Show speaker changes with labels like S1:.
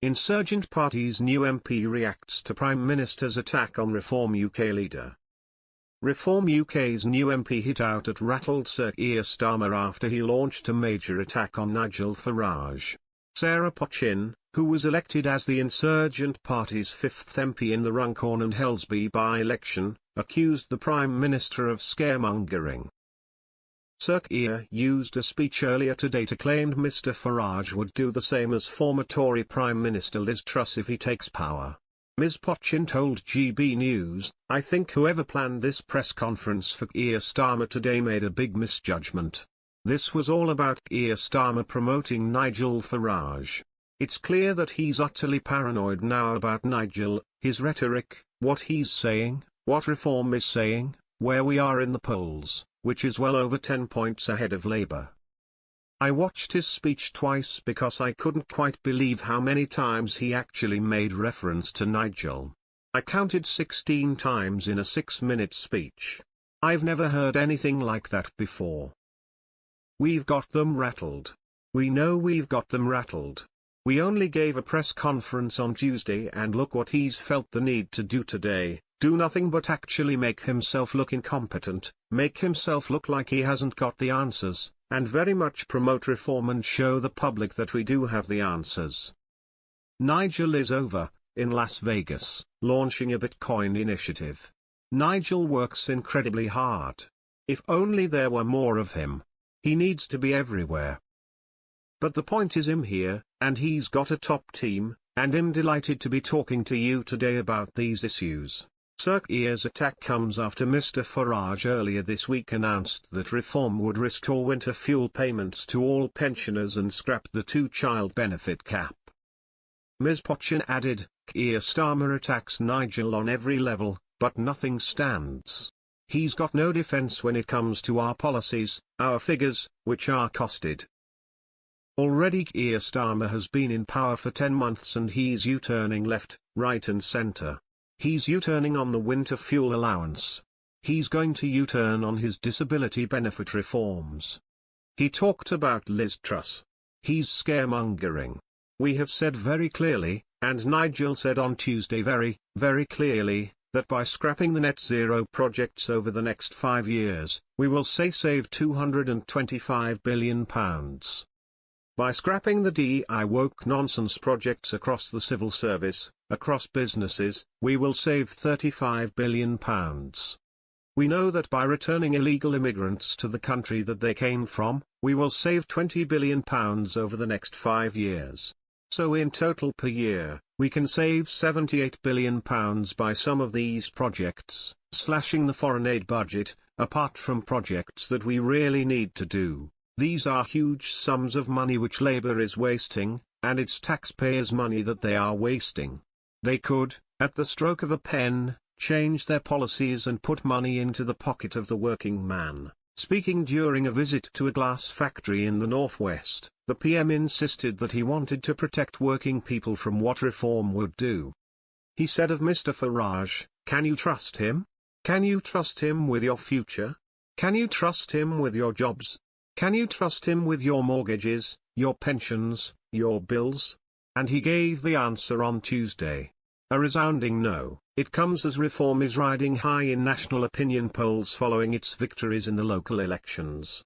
S1: Insurgent Party's new MP reacts to Prime Minister's attack on Reform UK leader. Reform UK's new MP hit out at rattled Sir Keir Starmer after he launched a major attack on Nigel Farage. Sarah Pochin, who was elected as the Insurgent Party's 5th MP in the Runcorn and Helsby by-election, accused the Prime Minister of scaremongering. Sir Keir used a speech earlier today to claim Mr Farage would do the same as former Tory Prime Minister Liz Truss if he takes power. Ms Pochin told GB News, "I think whoever planned this press conference for Keir Starmer today made a big misjudgment. This was all about Keir Starmer promoting Nigel Farage. It's clear that he's utterly paranoid now about Nigel, his rhetoric, what he's saying, what Reform is saying, where we are in the polls, which is well over 10 points ahead of Labour. I watched his speech twice because I couldn't quite believe how many times he actually made reference to Nigel. I counted 16 times in a 6-minute speech. I've never heard anything like that before. We've got them rattled. We know we've got them rattled. We only gave a press conference on Tuesday and look what he's felt the need to do today, do nothing but actually make himself look incompetent, make himself look like he hasn't got the answers, and very much promote reform and show the public that we do have the answers. Nigel is over, in Las Vegas, launching a Bitcoin initiative. Nigel works incredibly hard. If only there were more of him. He needs to be everywhere. But the point is him here, and he's got a top team, and I'm delighted to be talking to you today about these issues. Sir Keir's attack comes after Mr Farage earlier this week announced that Reform would restore winter fuel payments to all pensioners and scrap the 2-child benefit cap. Ms Pochin added, Keir Starmer attacks Nigel on every level, but nothing stands. He's got no defence when it comes to our policies, our figures, which are costed. Already Keir Starmer has been in power for 10 months and he's U-turning left, right and centre. He's U-turning on the winter fuel allowance. He's going to U-turn on his disability benefit reforms. He talked about Liz Truss. He's scaremongering. We have said very clearly, and Nigel said on Tuesday very, very clearly, that by scrapping the net zero projects over the next 5 years, we will save £225 billion. By scrapping the DI woke nonsense projects across the civil service, across businesses, we will save £35 billion. We know that by returning illegal immigrants to the country that they came from, we will save £20 billion over the next 5 years. So in total per year, we can save £78 billion by some of these projects, slashing the foreign aid budget, apart from projects that we really need to do. These are huge sums of money which Labour is wasting, and it's taxpayers' money that they are wasting. They could, at the stroke of a pen, change their policies and put money into the pocket of the working man. Speaking during a visit to a glass factory in the northwest, the PM insisted that he wanted to protect working people from what Reform would do. He said of Mr Farage, "Can you trust him? Can you trust him with your future? Can you trust him with your jobs? Can you trust him with your mortgages, your pensions, your bills?" And he gave the answer on Tuesday. A resounding no. It comes as Reform is riding high in national opinion polls following its victories in the local elections.